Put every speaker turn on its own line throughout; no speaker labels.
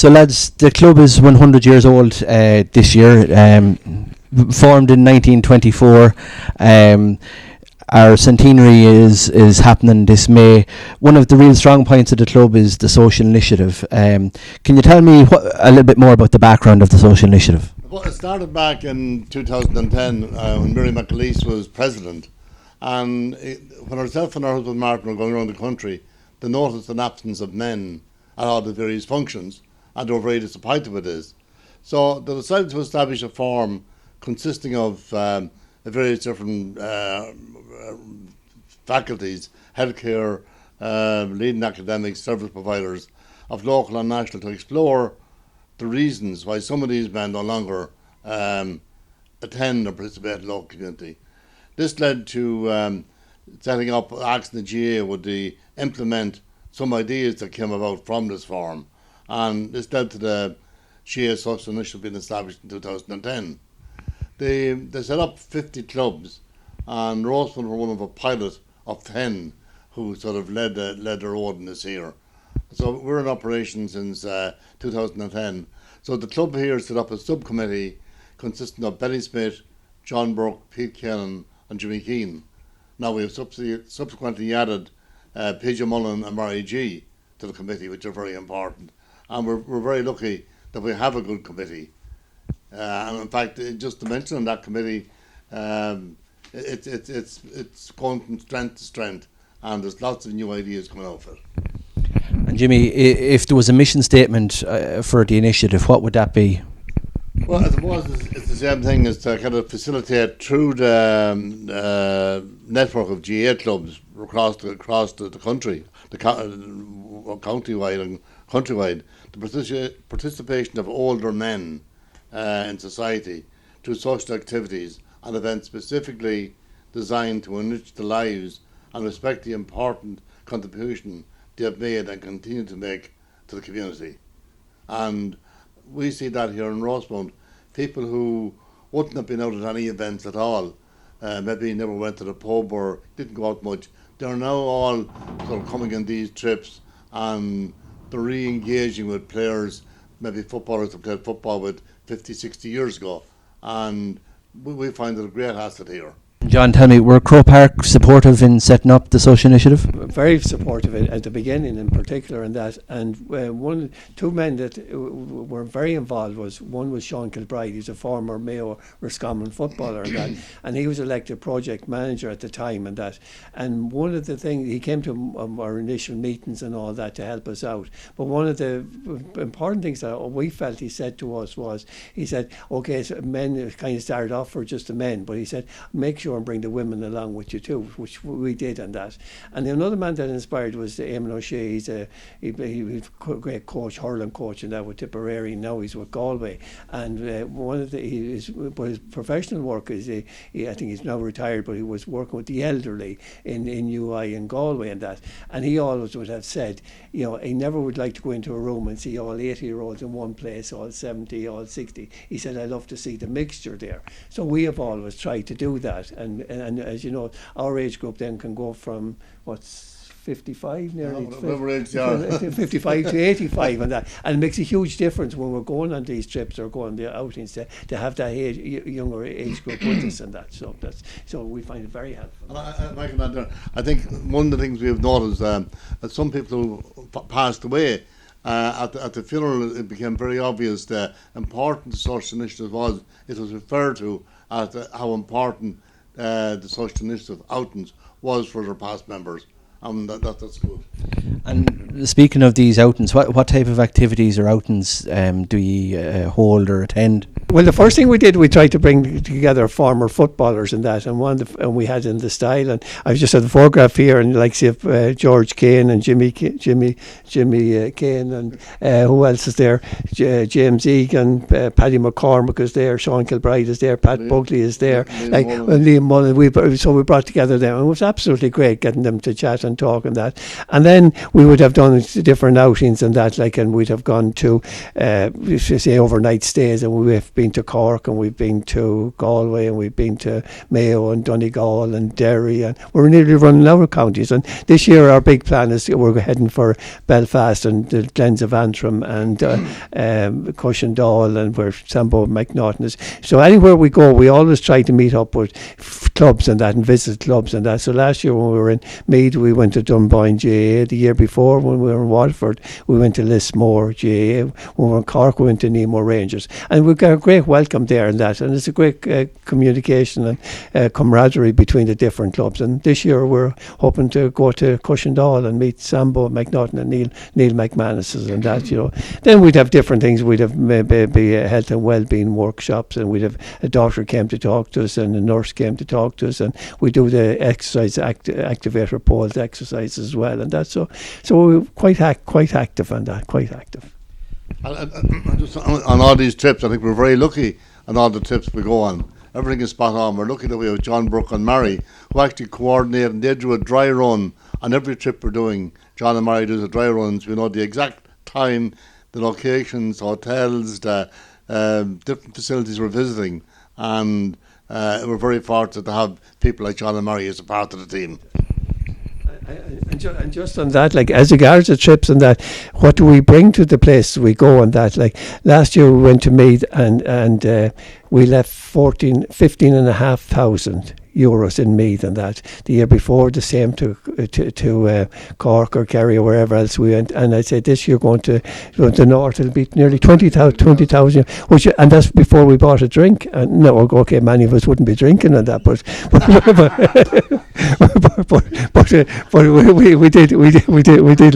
So lads, the club is 100 years old this year, formed in 1924. Our centenary is happening this May. One of the real strong points of the club is the social initiative. Can you tell me a little bit more about the background of the social initiative?
Well, it started back in 2010 when Mary McAleese was president. And when herself and her husband Martin were going around the country, they noticed an absence of men at all the various functions, and they were very disappointed with this. So they decided to establish a forum consisting of various different faculties, healthcare, leading academics, service providers of local and national, to explore the reasons why some of these men no longer attend or participate in the local community. This led to setting up Acts in the GA would implement some ideas that came about from this forum, and this led to the GA Social Initiative being established in 2010. They set up 50 clubs, and Rosemount were one of a pilot of 10 who sort of led the road in this here. So we're in operation since 2010. So the club here set up a subcommittee consisting of Benny Smith, John Burke, Pete Keane and Jimmy Keane. Now we have subsequently added PJ Mullen and Mary G to the committee, which are very important. And we're very lucky that we have a good committee. And in fact, just to mention on that committee, it's going from strength to strength, and there's lots of new ideas coming out of it.
And Jimmy, if there was a mission statement for the initiative, what would that be?
Well, I suppose it's the same thing as to kind of facilitate through the network of GA clubs across the country, county-wide and countrywide, the participation of older men in society through social activities and events specifically designed to enrich the lives and respect the important contribution they have made and continue to make to the community. And we see that here in Rosemount. People who wouldn't have been out at any events at all, maybe never went to the pub or didn't go out much, they're now all sort of coming on these trips, and they're re-engaging with players, maybe footballers that played football with 50, 60 years ago, and we find it a great asset here.
John, tell me, were Crow Park supportive in setting up the social initiative?
Very supportive at the beginning, in particular, in that. And two men that were very involved one was Sean Kilbride. He's a former Mayo Roscommon footballer, and that, and he was elected project manager at the time, and that. And one of the things, he came to our initial meetings and all that to help us out. But one of the important things that we felt he said to us was, he said, okay, so men kind of started off for just the men, but he said, make sure and bring the women along with you too, which we did on that. And another man that inspired was Eamon O'Shea. He's he was a great coach, hurling coach, and that with Tipperary. Now he's with Galway. And one of his professional work is I think he's now retired, but he was working with the elderly in UI in Galway and that. And he always would have said, you know, he never would like to go into a room and see all 80-year-olds in one place, all 70, all 60. He said, I love to see the mixture there. So we have always tried to do that. And as you know, our age group then can go from 55 nearly, 55 to 85 and that, and it makes a huge difference when we're going on these trips or going the outings to have that younger age group with us and that. So we find it very helpful.
I think one of the things we have noticed that some people who passed away at the funeral, it became very obvious the important the social initiative was. It was referred to as how important the social initiative outings was for their past members, and that's good.
And speaking of these outings, what type of activities or outings do you hold or attend?
Well, the first thing we did, we tried to bring together former footballers and that, and we had in the style, and I've just had the photograph here, and like see if George Keane and Jimmy Keane, and who else is there? James Egan, Paddy McCormick is there, Sean Kilbride is there, Pat Bugley is there, Liam Mullen. So we brought together them, and it was absolutely great getting them to chat and talk and that. And then we would have done different outings and that, and we'd have gone to say overnight stays, and we have been to Cork, and we've been to Galway, and we've been to Mayo and Donegal and Derry, and we're nearly running out of counties. And this year our big plan is we're heading for Belfast and the Glens of Antrim and Cushendall, and where Sambo McNaughton is. So anywhere we go, we always try to meet up with clubs and that, and visit clubs and that. So last year when we were in Meath, we went to Dunboyne GAA. The year before, when we were in Waterford, we went to Lismore GAA. When we were in Cork, we went to Nemo Rangers, and we got a great welcome there and that, and it's a great communication and camaraderie between the different clubs. And this year we're hoping to go to Cushendall and meet Sambo McNaughton and Neil McManus's and that, Then we'd have different things. We'd have maybe health and well-being workshops, and we'd have a doctor came to talk to us, and a nurse came to talk to us, and we do the exercise activator poles exercise as well, and that. So we're quite active on that, quite active.
And just on all these trips, I think we're very lucky on all the trips we go on. Everything is spot on. We're lucky that we have John, Burke and Mary, who actually coordinate, and they do a dry run on every trip we're doing. John and Mary do the dry runs. We know the exact time, the locations, hotels, the different facilities we're visiting, and we're very fortunate to have people like John and Mary as a part of the team.
And just on that, like as regards the trips and that, what do we bring to the places we go on that? Like last year we went to Meath, and we left 15,500 euros in Meath and that. The year before, the same to Cork or Kerry or wherever else we went. And I'd say this year going to the north, it'll be nearly 20,000, and that's before we bought a drink. And no, okay, many of us wouldn't be drinking and that, but we did.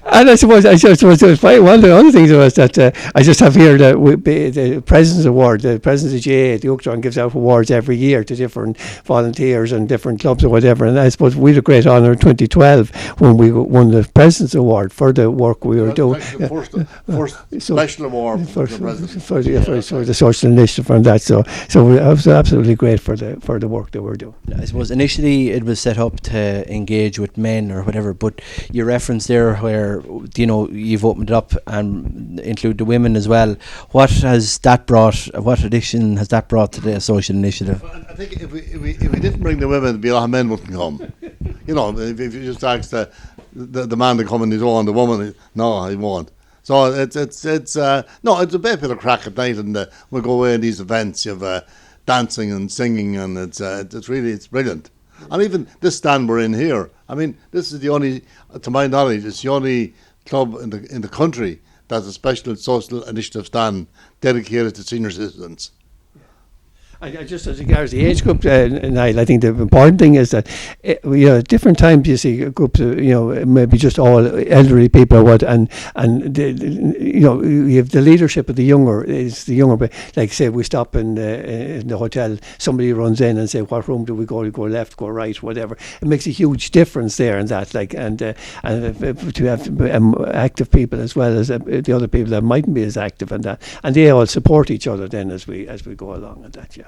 And I suppose one of the other things was that I just have here the President's Award. The President's GAA, the Oaktown, gives out awards every year to different volunteers and different clubs or whatever. And I suppose we had a great honour in 2012 when we won the President's Award for the work we were doing.
The first special award for
the social initiative from that. So I was absolutely great for the work that we're doing.
I suppose initially it was set up to engage with men or whatever, but you referenced there where you've opened it up and include the women as well. What addition has that brought to the social initiative?
I think if we didn't bring the women, a lot of men wouldn't come. If you just ask the man to come on his own, the woman, no, he won't. So it's a bit of a crack at night, and we go away in these events. You have dancing and singing, and it's brilliant. And even this stand we're in here, I mean, this is the only, to my knowledge, it's the only club in the country that's a special social initiative stand dedicated to senior citizens.
Just as regards the age group, Niall, I think the important thing is that at different times you see groups of, maybe just all elderly people or what, and you have the leadership of the younger, but like say we stop in the hotel, somebody runs in and say, what room do we go? We go left, go right, whatever. It makes a huge difference there and that, and to have active people as well as the other people that mightn't be as active and that, and they all support each other then as we go along and that, yeah.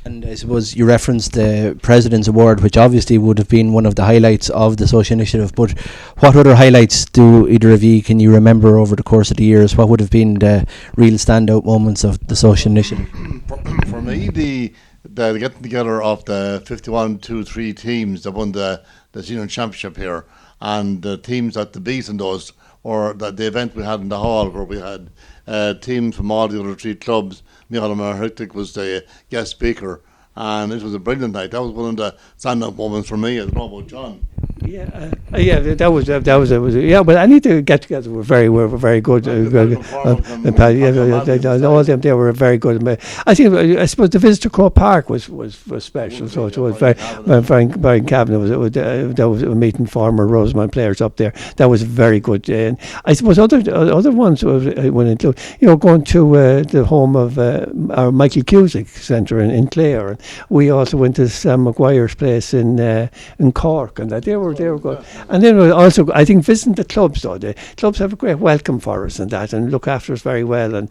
And I suppose you referenced the President's Award, which obviously would have been one of the highlights of the social initiative, but what other highlights do either of you can you remember over the course of the years? What would have been the real standout moments of the social initiative?
For me, the getting together of the 51-2-3 teams that won the senior championship here, and the teams that beat in those, or the event we had in the hall where we had teams from all the other three clubs. Michael Marhictic was the guest speaker, and it was a brilliant night. That was one of the stand-up moments for me. I don't know about John.
That was but I need to get together. We're very good. All of them, they were very good. I suppose the Visitor Crow Park was special. So it was Brian Kavanagh that was meeting former Rosemount players up there. That was very good. And I suppose other ones would include, going to the home of our Michael Cusick Centre in Clare. And we also went to Sam Maguire's place in Cork, and that they were good. And then also, I think, visiting the clubs, though. The clubs have a great welcome for us and that, and look after us very well. And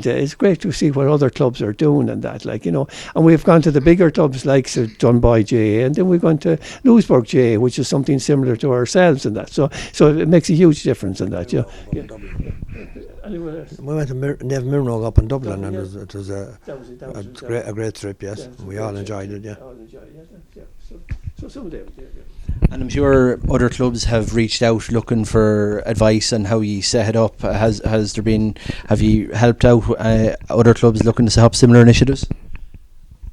it's great to see what other clubs are doing and that, And we've gone to the bigger clubs like Dunboyne GAA, and then we've gone to Lewisburg GAA, which is something similar to ourselves and that. So it makes a huge difference in that,
We went to Neve Mirnog up in Dublin, and it was a great trip. Yes, we all enjoyed it. Yeah.
So some days,
And I'm sure other clubs have reached out looking for advice on how you set it up. Have you helped out other clubs looking to set up similar initiatives?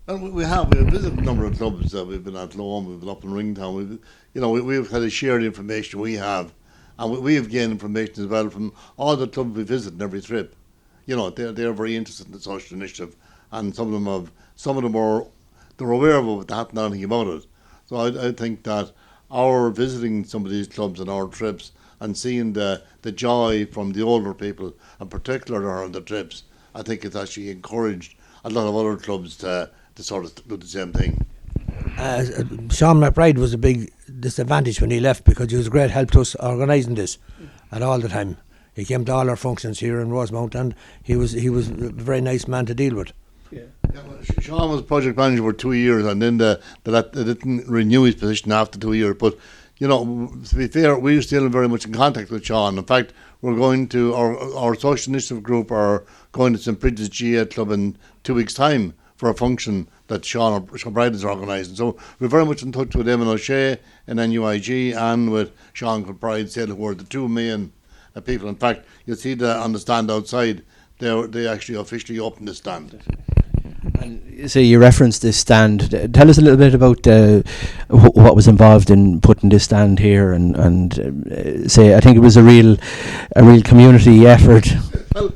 And we have visited a number of clubs. We've been at Loam, we've been up in Ringtown. We've had to share the information we have, and we have gained information as well from all the clubs we visit in every trip. They're very interested in the social initiative, and some of them they're aware of it, but they haven't done anything about it. So I think that our visiting some of these clubs on our trips and seeing the joy from the older people, in particular on the trips, I think it's actually encouraged a lot of other clubs to sort of do the same thing.
Sean McBride was a big disadvantage when he left, because he was a great help to us organising this at all the time. He came to all our functions here in Rosemount, and he was a very nice man to deal with.
Sean was project manager for 2 years, and then they didn't renew his position after 2 years. But to be fair, we're still very much in contact with Sean. In fact, we're going to our social initiative group are going to St Bridget's GA Club in 2 weeks' time for a function that Sean Bride is organising. So we're very much in touch with Eamon O'Shea and NUIG, and with Sean Bride, who are the two main people. In fact, you'll see on the stand outside, they actually officially opened the stand.
And so you referenced this stand. Tell us a little bit about what was involved in putting this stand here, and say I think it was a real community effort.
Well,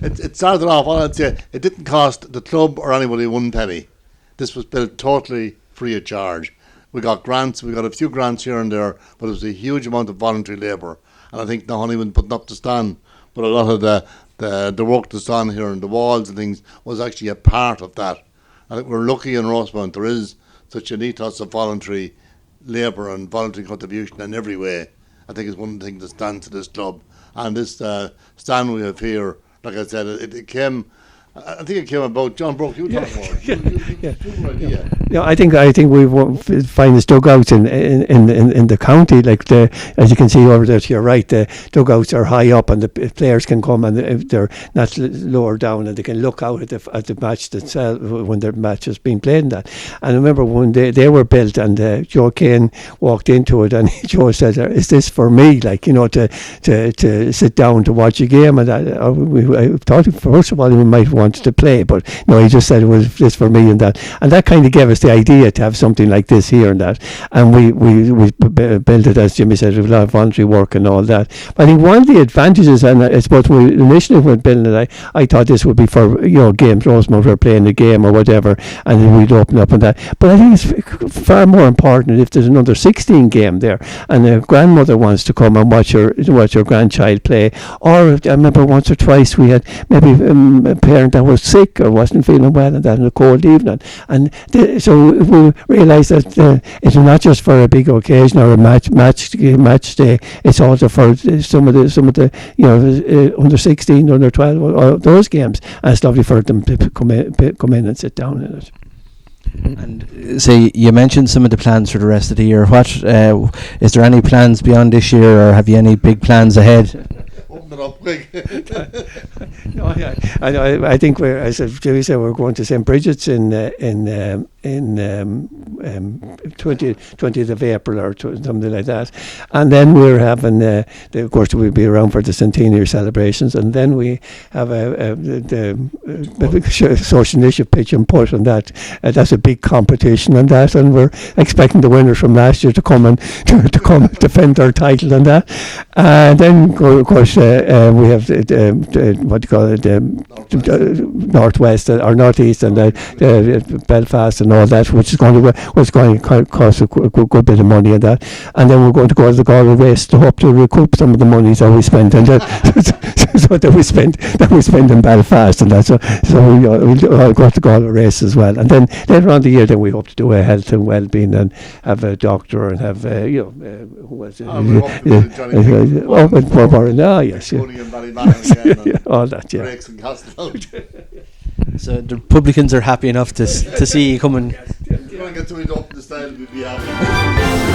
it started off. I'd say it didn't cost the club or anybody one penny. This was built totally free of charge. We got grants. We got a few grants here and there, but it was a huge amount of voluntary labour. And I think not only when putting up the stand, but a lot of the work that's done here and the walls and things was actually a part of that. I think we're lucky in Rosemount there is such an ethos of voluntary labour and voluntary contribution in every way. I think it's one of the things that stands to this club. And this stand we have here, like I said, it came. I think it came about John Burke. You talk more.
Yeah, I think we find the dugouts in the county, like as you can see over there to your right, the dugouts are high up, and the players can come, and they're not lower down, and they can look out at the match itself when the match is being played. And that. And I remember when they were built, and Joe Keane walked into it, and Joe said, "Is this for me? To sit down to watch a game?" And I thought first of all we might wanted to play, but no, he just said it was this for me, and that kind of gave us the idea to have something like this here and that, and we built it, as Jimmy said, with a lot of voluntary work and all that. But I think one of the advantages, and I suppose when we initially went building it, I thought this would be for games, Rosemount were playing a game or whatever, and then we'd open up and that. But I think it's far more important if there's another 16 game there, and a grandmother wants to come and watch her grandchild play. Or I remember once or twice we had maybe a parent that was sick or wasn't feeling well, and that on a cold evening, and so we realised that it's not just for a big occasion or a match day. It's also for some of the under 16, under 12, or those games, and it's lovely for them to come in and sit down in it.
And say you mentioned some of the plans for the rest of the year. What is there any plans beyond this year, or have you any big plans ahead?
Open it up quick.
No, I think as Jimmy said, we're going to St Bridget's in 20th of April or something like that, and then we're having of course we'll be around for the centenary celebrations, and then we have the social initiative pitch and putt, and that's a big competition and that, and we're expecting the winners from last year to come and to come defend their title and that, and then of course we have what do you call it, northwest or northeast, and Belfast and all that, which is going to cost a good bit of money and that, and then we're going to go to the Galway race to hope to recoup some of the money that we spent, and so that we spent in Belfast and that. So we'll go to the Galway race as well, and then later on the year, then we hope to do a health and well-being and have a doctor and have who was it? Yes, all that, yeah.
So the Republicans are happy enough to see you coming.
If you want to get somebody to open the style, we'd be happy.